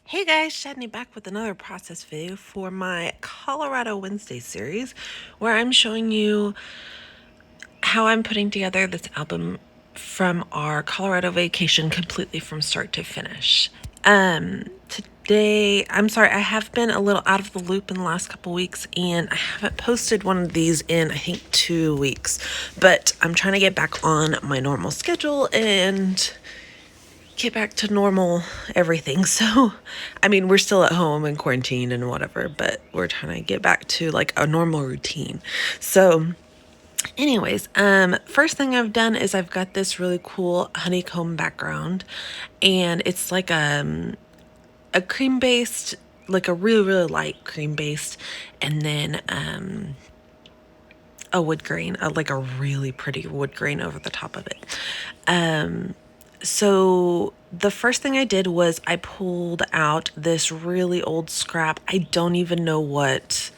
Hey guys, Shadney back with another process video for my Colorado Wednesday series where I'm showing you how I'm putting together this album from our Colorado vacation completely from start to finish. Today, I'm sorry, I have been a little out of the loop in the last couple weeks and I haven't posted one of these in I think 2 weeks, but I'm trying to get back on my normal schedule and get back to normal everything. So, I mean, we're still at home and quarantined and whatever, but we're trying to get back to like a normal routine. So, anyways, first thing I've done is I've got this really cool honeycomb background, and it's like a cream based, like a really light cream based, and then a wood grain, like a really pretty wood grain over the top of it. So the first thing I did was I pulled out this really old scrap. I don't even know what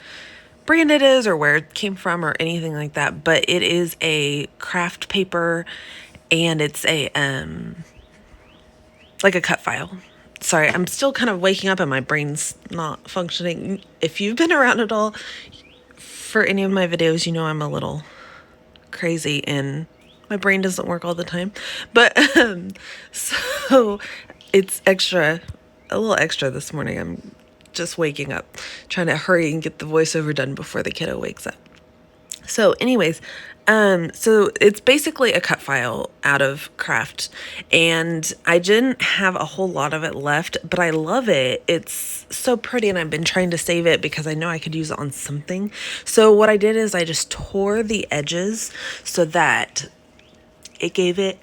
brand it is or where it came from or anything like that, but it is a craft paper and it's a like a cut file. Sorry, I'm still kind of waking up and my brain's not functioning. If you've been around at all for any of my videos, you know I'm a little crazy and my brain doesn't work all the time. But so it's a little extra this morning. I'm just waking up, trying to hurry and get the voiceover done before the kiddo wakes up. So anyways, so it's basically a cut file out of craft, and I didn't have a whole lot of it left, but I love it. It's so pretty, and I've been trying to save it because I know I could use it on something. So what I did is I just tore the edges so that it gave it,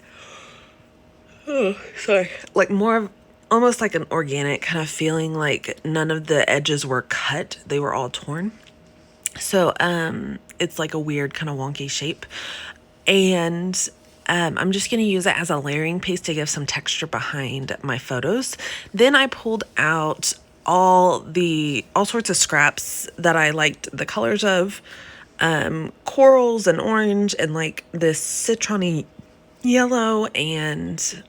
oh, sorry, like more of almost like an organic kind of feeling, like none of the edges were cut, they were all torn. So it's like a weird kind of wonky shape. And I'm just going to use it as a layering piece to give some texture behind my photos. Then I pulled out all sorts of scraps that I liked the colors of, corals and orange and like this citron yellow and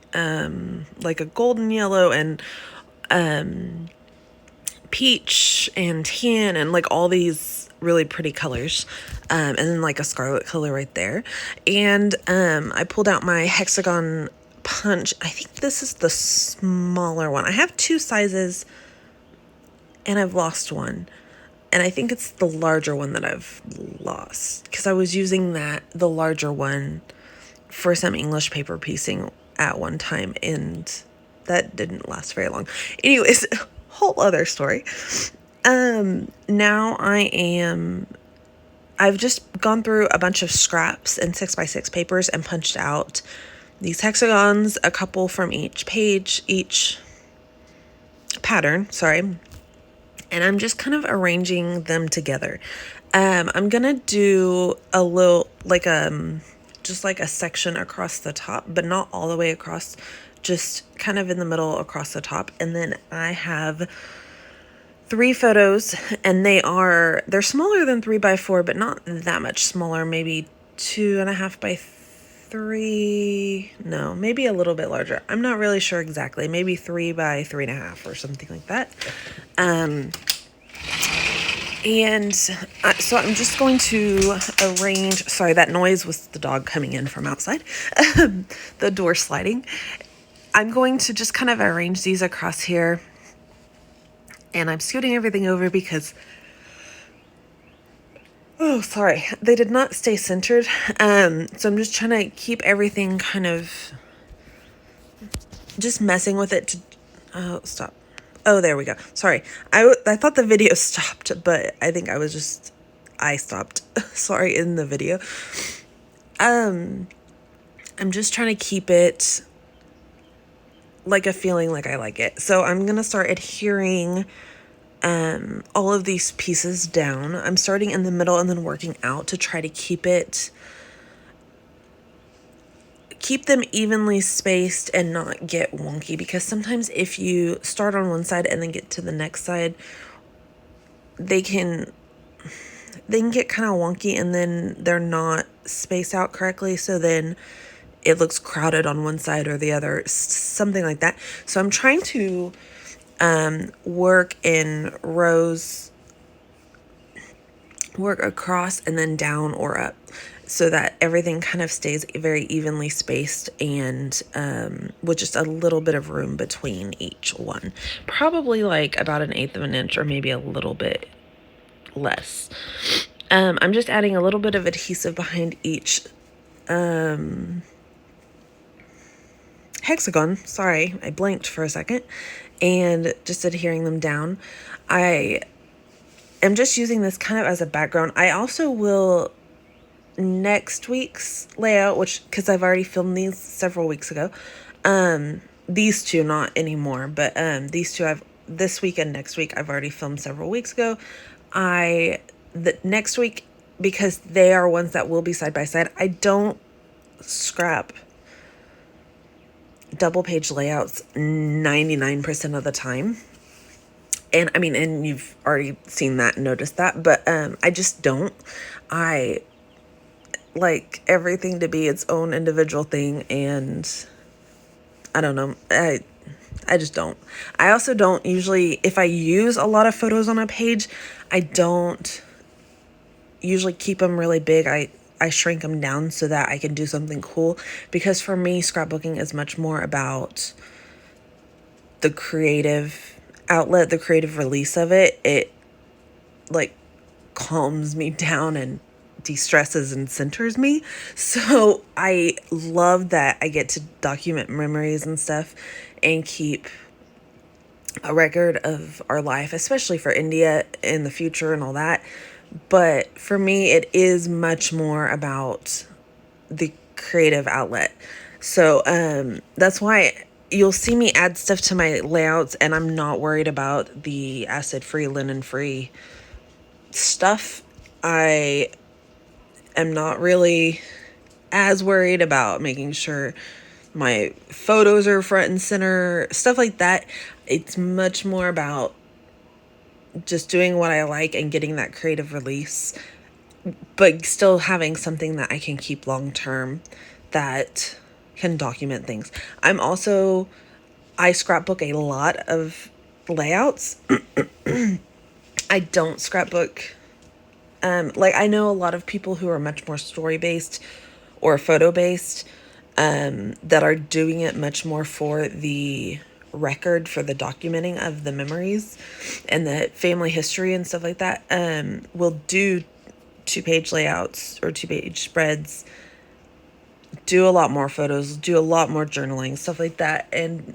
like a golden yellow and peach and tan and like all these really pretty colors, and then like a scarlet color right there. And I pulled out my hexagon punch. I think this is the smaller one. I have two sizes and I've lost one, and I think it's the larger one that I've lost because I was using the larger one for some English paper piecing at one time, and that didn't last very long. Anyways, whole other story. Now I've just gone through a bunch of scraps and 6x6 papers and punched out these hexagons, a couple from each page, each pattern, sorry. And I'm just kind of arranging them together. I'm gonna do a little, like just like a section across the top, but not all the way across, just kind of in the middle across the top. And then I have 3 photos, and they're smaller than 3x4, but not that much smaller, maybe 2.5x3, no, maybe a little bit larger. I'm not really sure exactly, maybe 3x3.5 or something like that. So I'm just going to arrange, sorry, that noise was the dog coming in from outside, the door sliding. I'm going to just kind of arrange these across here, and I'm scooting everything over because, oh, sorry, they did not stay centered. So I'm just trying to keep everything kind of just messing with it to, oh, stop. Oh, there we go. Sorry. I thought the video stopped, but I think I stopped. Sorry, in the video. I'm just trying to keep it like a feeling like I like it. So I'm going to start adhering all of these pieces down. I'm starting in the middle and then working out to try to keep them evenly spaced and not get wonky, because sometimes if you start on one side and then get to the next side, they can get kind of wonky and then they're not spaced out correctly, so then it looks crowded on one side or the other, something like that. So I'm trying to work in rows, work across and then down or up, so that everything kind of stays very evenly spaced and with just a little bit of room between each one. Probably like about 1/8 of an inch or maybe a little bit less. I'm just adding a little bit of adhesive behind each hexagon. Sorry, I blanked for a second. And just adhering them down. I am just using this kind of as a background. I also will, next week's layout, which, because I've already filmed these several weeks ago, these two not anymore, but these two this week and next week I've already filmed several weeks ago. The next week, because they are ones that will be side by side, I don't scrap double page layouts 99% of the time. And I mean, and you've already seen that and noticed that, but I just don't. I like everything to be its own individual thing, and I don't know. I just don't. I also don't usually, if I use a lot of photos on a page, I don't usually keep them really big. I shrink them down so that I can do something cool, because for me, scrapbooking is much more about the creative outlet, the creative release of it. It like calms me down and de-stresses and centers me. So I love that I get to document memories and stuff and keep a record of our life, especially for India in the future and all that. But for me, it is much more about the creative outlet. So that's why you'll see me add stuff to my layouts, and I'm not worried about the acid-free, linen-free stuff. I am not really as worried about making sure my photos are front and center, stuff like that. It's much more about just doing what I like and getting that creative release, but still having something that I can keep long term that can document things. I scrapbook a lot of layouts. I don't scrapbook. Like, I know a lot of people who are much more story based or photo based that are doing it much more for the record, for the documenting of the memories and the family history and stuff like that. Will do 2-page layouts or 2-page spreads, do a lot more photos, do a lot more journaling, stuff like that, and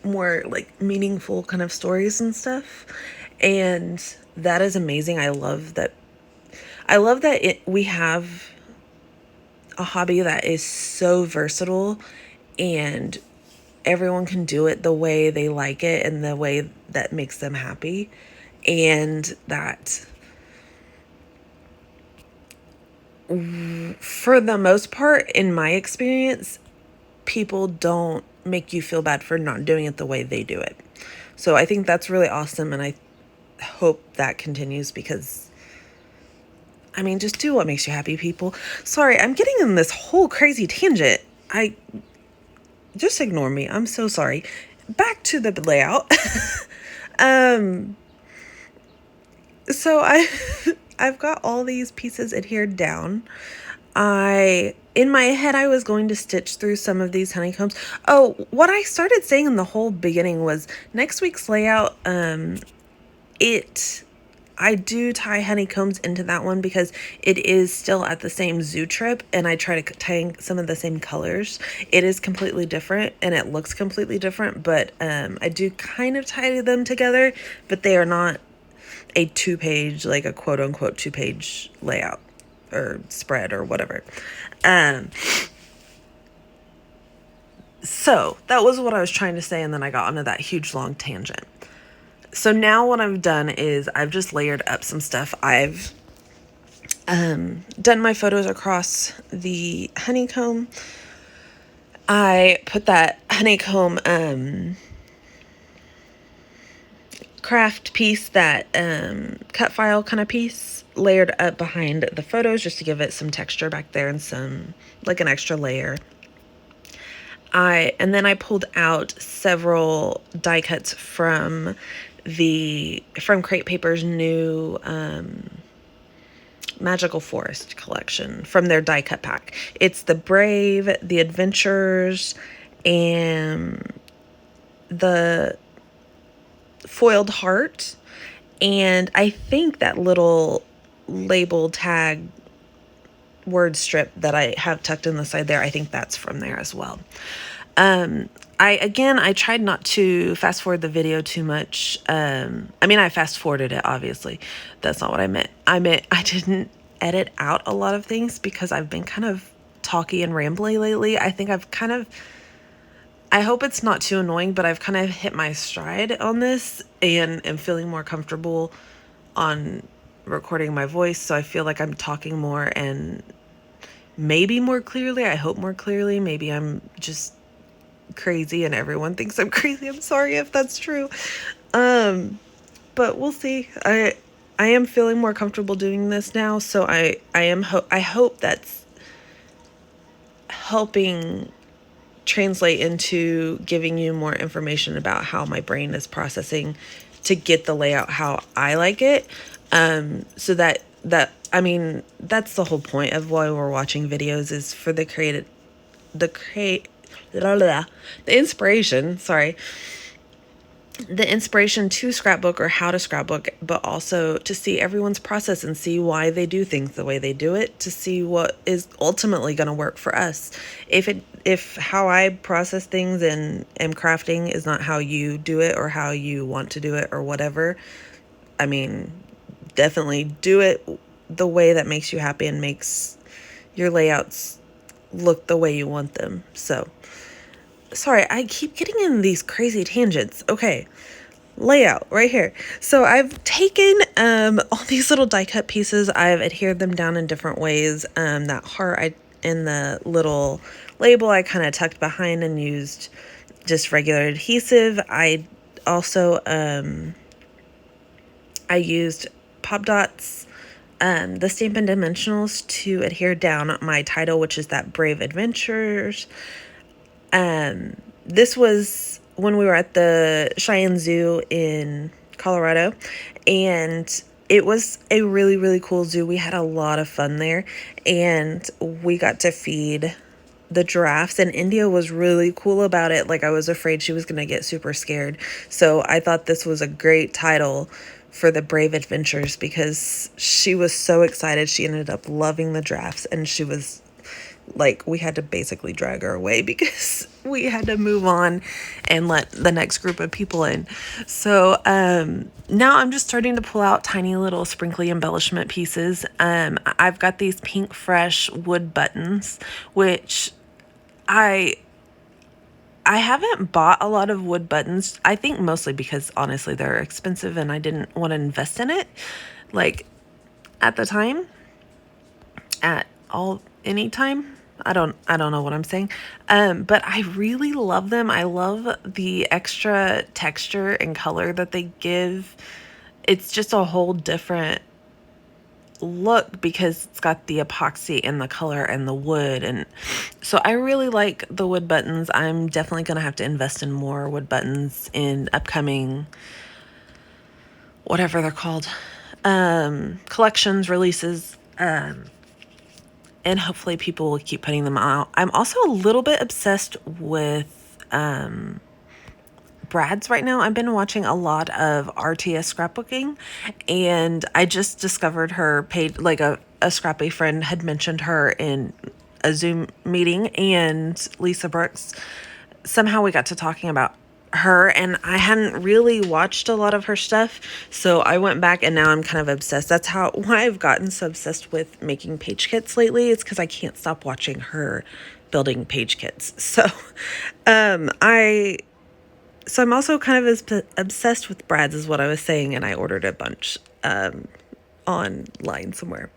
more like meaningful kind of stories and stuff. And that is amazing. I love that we have a hobby that is so versatile, and everyone can do it the way they like it and the way that makes them happy. And that, for the most part, in my experience, people don't make you feel bad for not doing it the way they do it. So I think that's really awesome, and I hope that continues, because I mean, just do what makes you happy, people. Sorry, I'm getting in this whole crazy tangent. Just ignore me. I'm so sorry. Back to the layout. So I've got all these pieces adhered down. In my head, I was going to stitch through some of these honeycombs. Oh, what I started saying in the whole beginning was next week's layout, I do tie honeycombs into that one because it is still at the same zoo trip, and I try to tie some of the same colors. It is completely different and it looks completely different, but I do kind of tie them together, but they are not a 2-page, like a quote unquote 2-page layout or spread or whatever. So that was what I was trying to say, and then I got onto that huge long tangent. So now what I've done is I've just layered up some stuff. I've done my photos across the honeycomb. I put that honeycomb craft piece, that cut file kind of piece, layered up behind the photos just to give it some texture back there and some, like, an extra layer. And then I pulled out several die cuts from Crate Paper's new Magical Forest collection from their die cut pack. It's the Brave, the Adventures, and the Foiled Heart. And I think that little label tag word strip that I have tucked in the side there, I think that's from there as well. I tried not to fast forward the video too much. I fast forwarded it, obviously. That's not what I meant. I didn't edit out a lot of things because I've been kind of talky and rambly lately. I think I hope it's not too annoying, but I've kind of hit my stride on this and am feeling more comfortable on recording my voice. So I feel like I'm talking more and maybe more clearly. I hope more clearly. Maybe I'm just crazy and everyone thinks I'm crazy. I'm sorry if that's true. But we'll see. I am feeling more comfortable doing this now, so I hope that's helping translate into giving you more information about how my brain is processing to get the layout how I like it. So that's the whole point of why we're watching videos, is for the inspiration to scrapbook or how to scrapbook, but also to see everyone's process and see why they do things the way they do it, to see what is ultimately going to work for us. If how I process things and am crafting is not how you do it or how you want to do it or whatever, definitely do it the way that makes you happy and makes your layouts look the way you want them. So sorry, I keep getting in these crazy tangents. Okay, layout right here. So I've taken all these little die cut pieces. I've adhered them down in different ways. That heart in the little label I kind of tucked behind and used just regular adhesive. I also I used Pop Dots, the Stampin' Dimensionals, to adhere down my title, which is that Brave Adventures. This was when we were at the Cheyenne Zoo in Colorado, and it was a really, really cool zoo. We had a lot of fun there, and we got to feed the giraffes, and India was really cool about it. Like, I was afraid she was going to get super scared. So I thought this was a great title for the Brave Adventures because she was so excited. She ended up loving the giraffes, and she was like, we had to basically drag her away because we had to move on and let the next group of people in. So now I'm just starting to pull out tiny little sprinkly embellishment pieces. I've got these Pink Fresh wood buttons, which I haven't bought a lot of wood buttons. I think mostly because honestly they're expensive and I didn't want to invest in it, like, at the time, any time. I don't know what I'm saying. But I really love them. I love the extra texture and color that they give. It's just a whole different look because it's got the epoxy and the color and the wood. And so I really like the wood buttons. I'm definitely going to have to invest in more wood buttons in upcoming, whatever they're called, collections, releases, and hopefully people will keep putting them out. I'm also a little bit obsessed with brads right now. I've been watching a lot of RTS scrapbooking, and I just discovered her page. Like a scrappy friend had mentioned her in a Zoom meeting, and Lisa Brooks, somehow we got to talking about her, and I hadn't really watched a lot of her stuff, so I went back and now I'm kind of obsessed. That's why I've gotten so obsessed with making page kits lately. It's because I can't stop watching her building page kits. So I'm also kind of obsessed with brads is what I was saying, and I ordered a bunch online somewhere.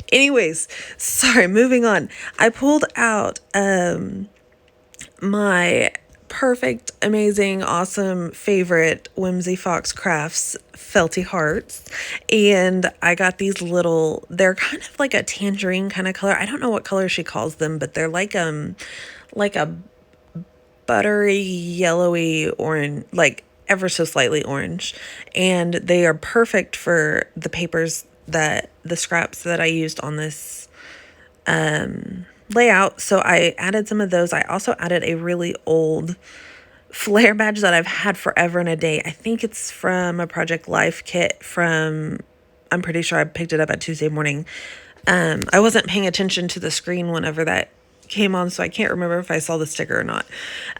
Anyways, sorry, moving on. I pulled out my perfect, amazing, awesome, favorite Whimsy Fox Crafts felty hearts, and I got these they're kind of like a tangerine kind of color. I don't know what color she calls them, but they're like a buttery, yellowy orange, like ever so slightly orange. And they are perfect for the papers that the scraps that I used on this layout. So I added some of those. I also added a really old flare badge that I've had forever and a day. I think it's from a Project Life kit from, I'm pretty sure I picked it up at Tuesday morning. I wasn't paying attention to the screen whenever that came on, so I can't remember if I saw the sticker or not.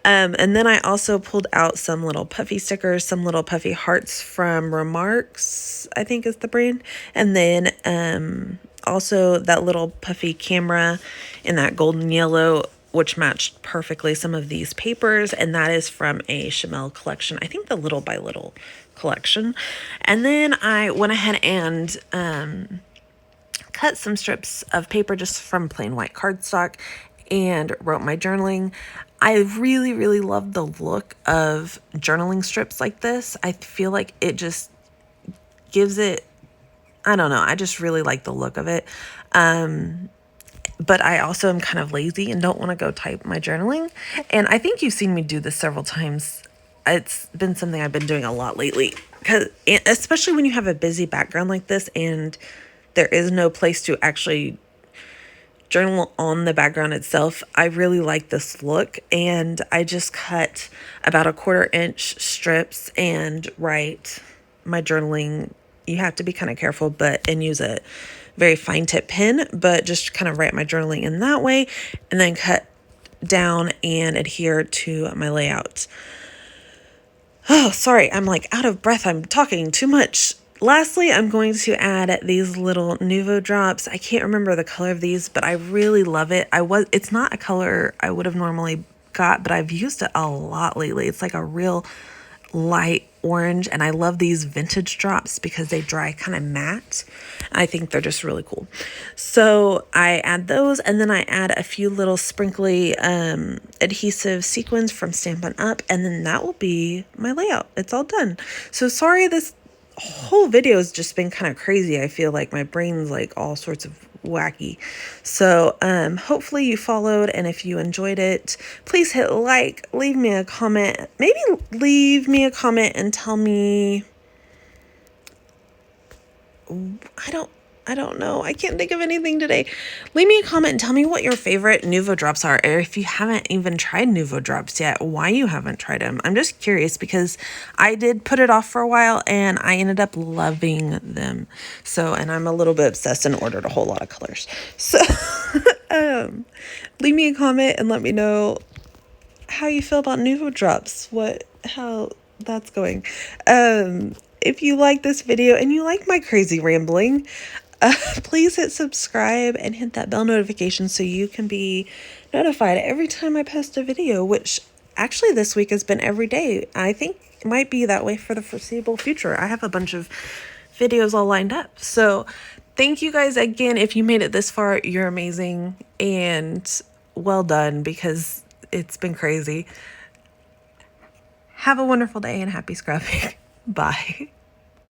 And then I also pulled out some little puffy stickers, some little puffy hearts from Remarks, I think is the brand. And then also that little puffy camera in that golden yellow, which matched perfectly some of these papers. And that is from a Chamel collection. I think the Little by Little collection. And then I went ahead and cut some strips of paper just from plain white cardstock and wrote my journaling. I really, really love the look of journaling strips like this. I feel like it just gives it, I don't know, I just really like the look of it. But I also am kind of lazy and don't want to go type my journaling. And I think you've seen me do this several times. It's been something I've been doing a lot lately, because especially when you have a busy background like this and there is no place to actually journal on the background itself. I really like this look, and I just cut about 1/4 inch strips and write my journaling. You have to be kind of careful and use a very fine tip pen, but just kind of write my journaling in that way and then cut down and adhere to my layout. Oh, sorry, I'm like out of breath. I'm talking too much. Lastly, I'm going to add these little Nuvo drops. I can't remember the color of these, but I really love it. It's not a color I would have normally got, but I've used it a lot lately. It's like a real light orange, and I love these vintage drops because they dry kind of matte. I think they're just really cool. So I add those, and then I add a few little sprinkly adhesive sequins from Stampin' Up, and then that will be my layout. It's all done. So sorry, this whole video has just been kind of crazy. I feel like my brain's like all sorts of wacky. So hopefully you followed, and if you enjoyed it, please hit like, leave me a comment, maybe leave me a comment and tell me, I don't know. I can't think of anything today. Leave me a comment and tell me what your favorite Nuvo drops are, or if you haven't even tried Nuvo drops yet, why you haven't tried them. I'm just curious because I did put it off for a while and I ended up loving them. So, and I'm a little bit obsessed and ordered a whole lot of colors. So, leave me a comment and let me know how you feel about Nuvo drops, how that's going. If you like this video and you like my crazy rambling, please hit subscribe and hit that bell notification so you can be notified every time I post a video, which actually this week has been every day. I think it might be that way for the foreseeable future. I have a bunch of videos all lined up. So thank you guys again. If you made it this far, you're amazing and well done, because it's been crazy. Have a wonderful day and happy scrapping. Bye.